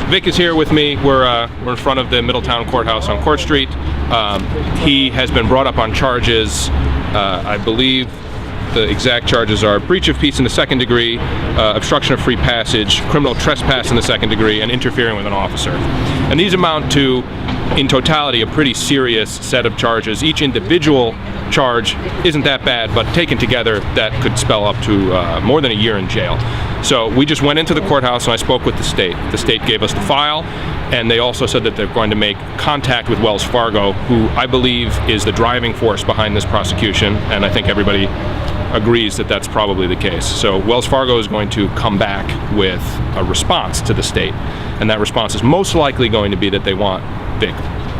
Vic is here with me. We're in front of the Middletown courthouse on Court Street. He has been brought up on charges. I believe the exact charges are breach of peace in the second degree, obstruction of free passage, criminal trespass in the second degree, and interfering with an officer. And these amount to, in totality, a pretty serious set of charges. Each individual charge isn't that bad, but taken together, that could spell up to more than a year in jail. So we just went into the courthouse and I spoke with the state. The state gave us the file, and they also said that they're going to make contact with Wells Fargo, who I believe is the driving force behind this prosecution, and I think everybody agrees that that's probably the case. So Wells Fargo is going to come back with a response to the state, and that response is most likely going to be that they want Vic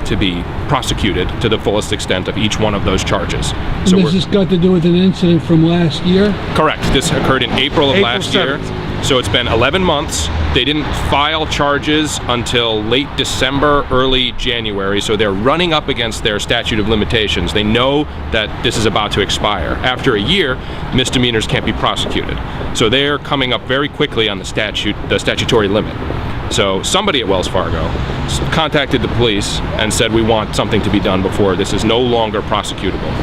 to be prosecuted to the fullest extent of each one of those charges. So this has got to do with an incident from last year? Correct. This occurred in April of last year. So it's been 11 months. They didn't file charges until late December, early January, so they're running up against their statute of limitations. They know that this is about to expire. After a year, misdemeanors can't be prosecuted. So they're coming up very quickly on the statutory limit. So somebody at Wells Fargo contacted the police and said, we want something to be done before this is no longer prosecutable.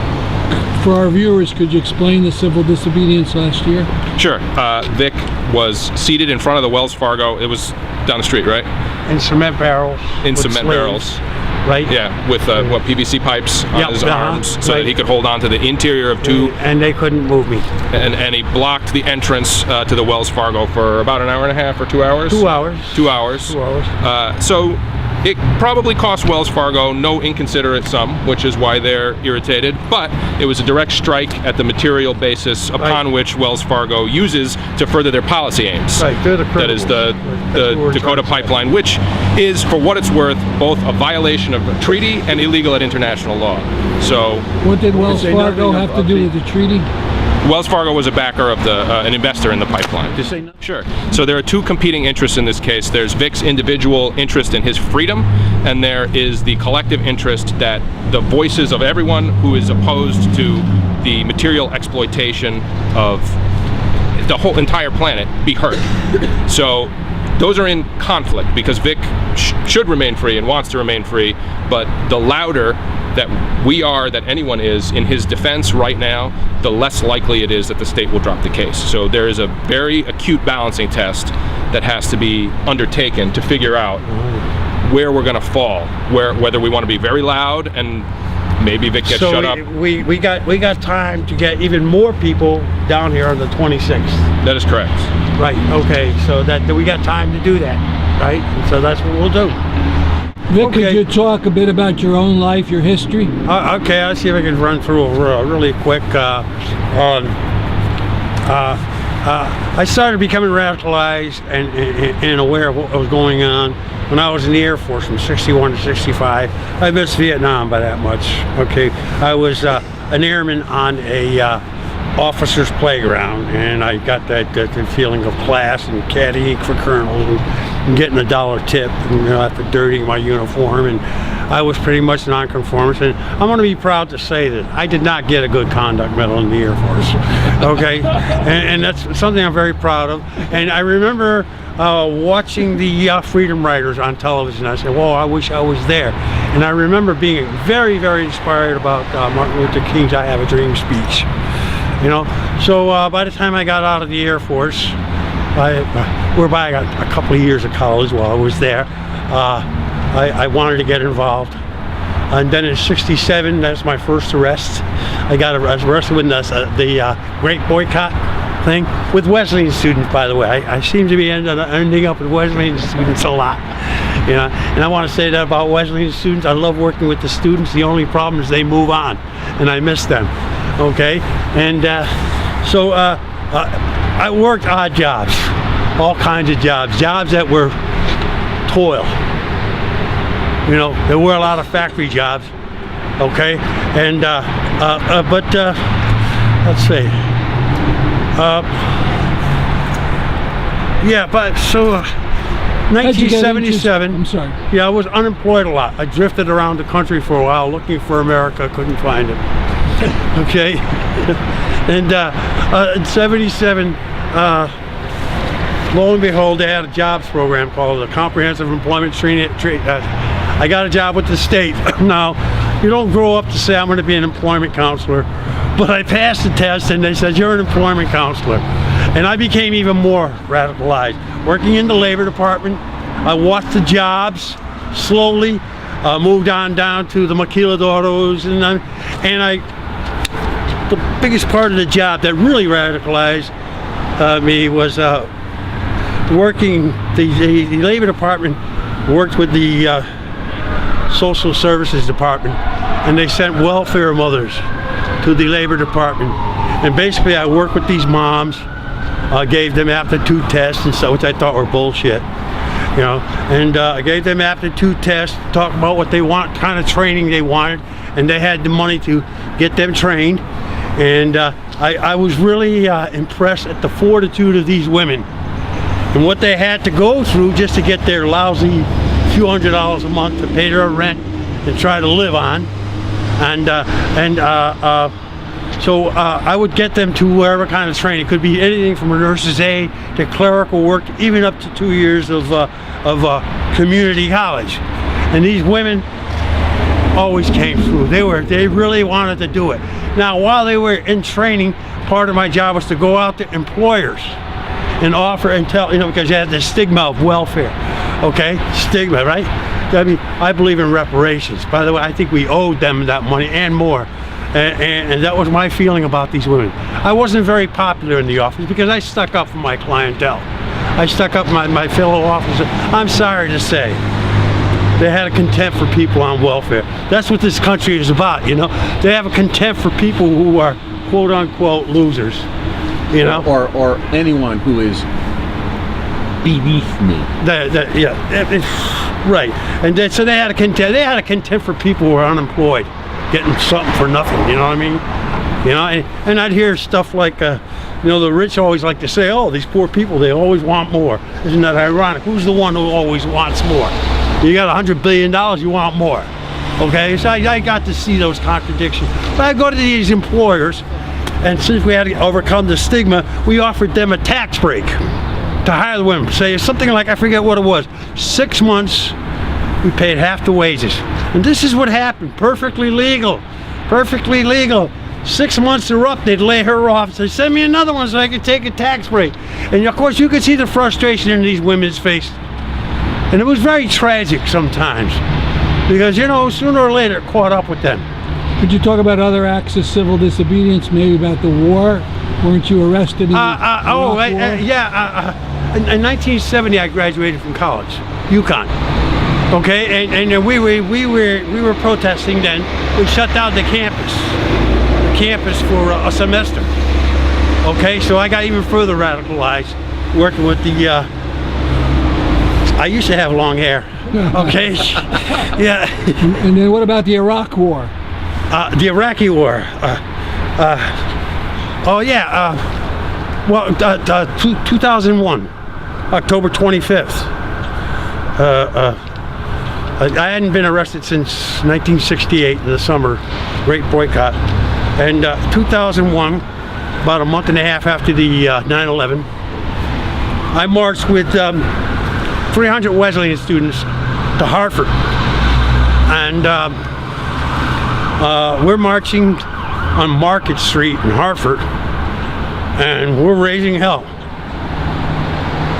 For our viewers, could you explain the civil disobedience last year? Sure. Vic was seated in front of the Wells Fargo. It was down the street, right? In cement barrels. In cement barrels. Right. Yeah, with what, PVC pipes on his arms, so that he could hold on to the interior of two. And they couldn't move me. And he blocked the entrance to the Wells Fargo for about an hour and a half or 2 hours? 2 hours. 2 hours. 2 hours. So it probably cost Wells Fargo no inconsiderate sum, which is why they're irritated, but it was a direct strike at the material basis upon which Wells Fargo uses to further their policy aims. Right, they're the That criminals. is the Dakota Pipeline, which is, for what it's worth, both a violation of a treaty and illegal at international law. So what did Wells Fargo have to do with the treaty? Wells Fargo was a backer of an investor in the pipeline. Sure. So there are two competing interests in this case. There's Vic's individual interest in his freedom, and there is the collective interest that the voices of everyone who is opposed to the material exploitation of the whole entire planet be heard. So those are in conflict because Vic should remain free and wants to remain free, but the louder that we are, that anyone is, in his defense right now, the less likely it is that the state will drop the case. So there is a very acute balancing test that has to be undertaken to figure out where we're going to fall, whether we want to be very loud and maybe Vic gets shut up. We got time to get even more people down here on the 26th. That is correct. Right. Okay. So that we got time to do that, right? And so that's what we'll do. Vic, could you talk a bit about your own life, your history? Okay, I'll see if I can run through really quick. I started becoming radicalized and aware of what was going on when I was in the Air Force from 61 to 65. I missed Vietnam by that much. Okay, I was an airman on a officer's playground, and I got that feeling of class and caddying for colonels and getting $1 tip, and, after dirtying my uniform, and I was pretty much nonconformist. And I'm going to be proud to say that I did not get a good conduct medal in the Air Force. Okay, and that's something I'm very proud of. And I remember watching the Freedom Riders on television. I said, "Whoa, I wish I was there." And I remember being very, very inspired about Martin Luther King's "I Have a Dream" speech. You know, so by the time I got out of the Air Force, whereby I got a couple of years of college while I was there, I wanted to get involved. And then in '67, that's my first arrest. I got arrested with the Great Boycott thing with Wesleyan students, by the way. I seem to be ending up with Wesleyan students a lot. You know, and I want to say that about Wesleyan students. I love working with the students. The only problem is they move on, and I miss them. Okay, and so I worked odd jobs, all kinds of jobs that were toil. You know, there were a lot of factory jobs. Okay, and but let's see. Yeah, but so 1977. I'm sorry. Yeah, I was unemployed a lot. I drifted around the country for a while looking for America. Couldn't find it. Okay, and in '77, lo and behold, they had a jobs program called the Comprehensive Employment Training. I got a job with the state. Now, you don't grow up to say I'm going to be an employment counselor, but I passed the test and they said you're an employment counselor. And I became even more radicalized. Working in the labor department, I watched the jobs slowly, moved on down to the maquiladoros, the biggest part of the job that really radicalized me was working, the labor department worked with the social services department, and they sent welfare mothers to the labor department. And basically I worked with these moms, gave them aptitude tests and stuff, which I thought were bullshit. You know, and I gave them aptitude tests, talked about what they want, kind of training they wanted, and they had the money to get them trained. And I was really impressed at the fortitude of these women and what they had to go through just to get their lousy few $100s a month to pay their rent and try to live on. So I would get them to whatever kind of training. It could be anything from a nurse's aide to clerical work, even up to 2 years of community college. And these women always came through. They really wanted to do it. Now, while they were in training, part of my job was to go out to employers and offer and tell, you know, because you had the stigma of welfare. Okay, stigma, right? I mean, I believe in reparations. By the way, I think we owed them that money and more. And that was my feeling about these women. I wasn't very popular in the office because I stuck up for my clientele. I stuck up for my fellow officers. I'm sorry to say, they had a contempt for people on welfare. That's what this country is about, you know? They have a contempt for people who are quote-unquote losers, you know? Or anyone who is beneath me. Right. And so they had a contempt. They had a contempt for people who are unemployed, getting something for nothing. You know what I mean? You know, and I'd hear stuff like, you know, the rich always like to say, "Oh, these poor people, they always want more." Isn't that ironic? Who's the one who always wants more? You got $100 billion, you want more. Okay, so I got to see those contradictions. But I go to these employers, and since we had to overcome the stigma, we offered them a tax break to hire the women. Say something like, I forget what it was, 6 months, we paid half the wages. And this is what happened, perfectly legal, perfectly legal. 6 months are up, they'd lay her off and say, send me another one so I can take a tax break. And of course you could see the frustration in these women's faces. And it was very tragic sometimes, because, you know, sooner or later it caught up with them. Could you talk about other acts of civil disobedience, maybe about the war? Weren't you arrested in the War? In 1970 I graduated from college, UConn. Okay, and we were protesting then. We shut down the campus for a semester. Okay, so I got even further radicalized, working with the I used to have long hair. Okay, yeah. And then what about the Iraq War? The Iraqi War. Oh yeah. Well, 2001, October 25th. I hadn't been arrested since 1968 in the summer, Great Boycott. And 2001, about a month and a half after the 9/11, I marched with 300 Wesleyan students to Hartford. And we're marching on Market Street in Hartford, and we're raising hell.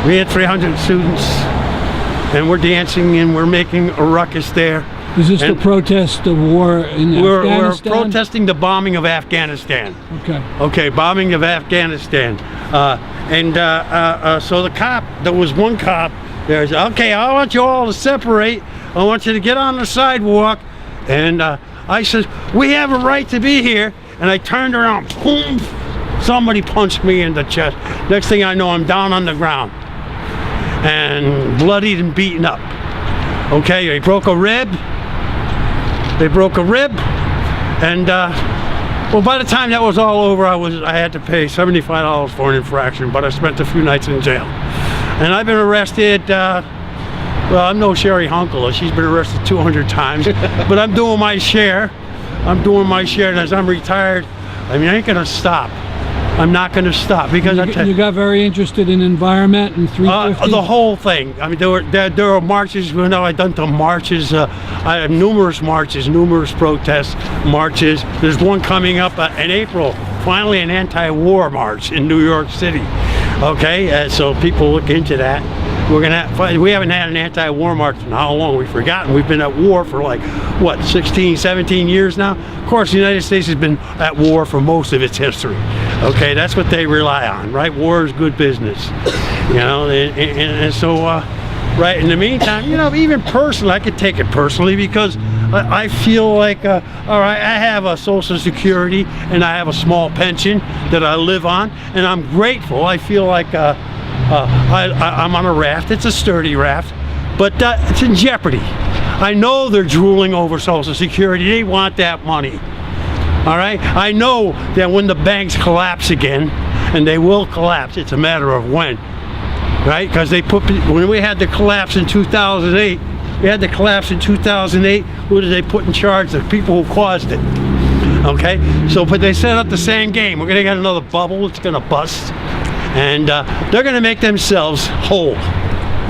We had 300 students, and we're dancing and we're making a ruckus there. Is this the protest of war in Afghanistan? We're protesting the bombing of Afghanistan. Okay. Okay, bombing of Afghanistan. So the cop, there was one cop, there's, okay, I want you all to separate. I want you to get on the sidewalk. And I said, we have a right to be here. And I turned around, boom, somebody punched me in the chest. Next thing I know, I'm down on the ground and bloodied and beaten up. Okay, they broke a rib. And well, by the time that was all over, I had to pay $75 for an infraction, but I spent a few nights in jail. And I've been arrested, well, I'm no Sherry Hunkle, she's been arrested 200 times, but I'm doing my share. And as I'm retired, I mean, I ain't gonna stop. I'm not going to stop because You got very interested in environment and 350? the whole thing. I mean, there were marches. You know, I've done the marches. I have numerous marches, numerous protests, marches. There's one coming up in April. Finally, an anti-war march in New York City. Okay, so people look into that. We haven't had an anti-war march in how long? We've forgotten. We've been at war for like, what, 16, 17 years now? Of course, the United States has been at war for most of its history. Okay, that's what they rely on, right? War is good business, you know, and so, right, in the meantime, you know, even personally, I could take it personally because I feel like, all right, I have a Social Security and I have a small pension that I live on, and I'm grateful. I feel like I'm on a raft. It's a sturdy raft, but it's in jeopardy. I know they're drooling over Social Security. They want that money. All right? I know that when the banks collapse again, and they will collapse, it's a matter of when. Right? Because when we had the collapse in 2008, who did they put in charge? The people who caused it. Okay? So, but they set up the same game. We're going to get another bubble. It's going to bust. And they're going to make themselves whole.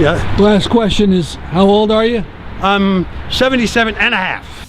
Yeah. Last question is, how old are you? I'm 77 and a half.